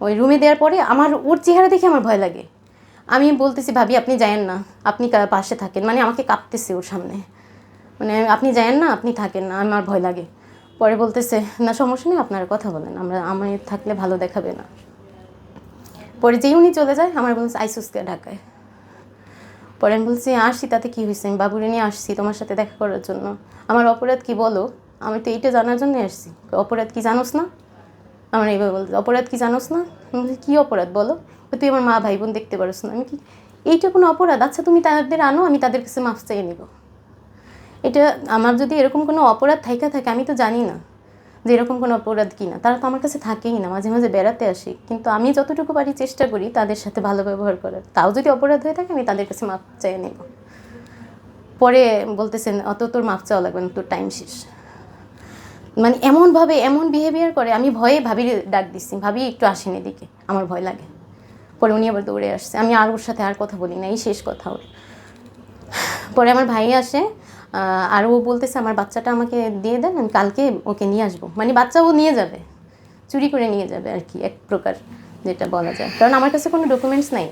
ওই রুমে দেওয়ার পরে ওর চেহারা দেখে আমার ভয় লাগে। আমি বলতেছি ভাবি আপনি যায়েন না, আপনি পাশে থাকেন, মানে আমাকে কাঁপতেছে ওর সামনে, মানে আপনি যায়েন না, আপনি থাকেন না, আমার ভয় লাগে। পরে বলতেছে না সমস্যা নেই, আপনারা কথা বলেন, আমি থাকলে ভালো দেখাবে না। পরে যেই উনি চলে যায় আমার বলছে আইসুসকে ঢাকায়। পরে আমি বলছি আসছি, তাতে কী হয়েছে, আমি বাবুরে নিয়ে আসছি তোমার সাথে দেখা করার জন্য, আমার অপরাধ কি বলো, আমি তো এইটা জানার জন্যই আসছি। অপরাধ কি জানোস না, আমার এইভাবে বলতে, অপরাধ কি জানোস না। আমি বলছি কী অপরাধ বলো। তুই আমার মা ভাই বোন দেখতে পারোস না। আমি কি এইটা কোনো অপরাধ? আচ্ছা তুমি তাদের আনো, আমি তাদের কাছে মাফ চাইয়ে নিব। এটা আমার যদি এরকম কোনো অপরাধ থাকে আমি তো জানি না যে এরকম কোনো অপরাধ কি না। তারা তো আমার কাছে থাকেই না, মাঝে মাঝে বেড়াতে আসি, কিন্তু আমি যতটুকু পারি চেষ্টা করি তাদের সাথে ভালো ব্যবহার করার। তাও যদি অপরাধ হয়ে থাকে আমি তাদের কাছে মাফ চাইয়ে নেব। পরে বলতেছেন অত তোর মাফ চাওয়া লাগবে না, তোর টাইম শেষ। মানে এমনভাবে এমন বিহেভিয়ার করে, আমি ভয়ে ভাবির ডাক দিচ্ছি, ভাবি একটু আসেন এদিকে, আমার ভয় লাগে। পরে উনি আবার দৌড়ে আসছে, আমি আর ওর সাথে আর কথা বলি না, এই শেষ কথা ওর। পরে আমার ভাই আসে, আর ও বলতেছে আমার বাচ্চাটা আমাকে দিয়ে দেন, আমি কালকে ওকে নিয়ে আসবো। মানে বাচ্চা ও নিয়ে যাবে, চুরি করে নিয়ে যাবে আর কি, এক প্রকার যেটা বলা যায়, কারণ আমার কাছে কোনো ডকুমেন্টস নাই।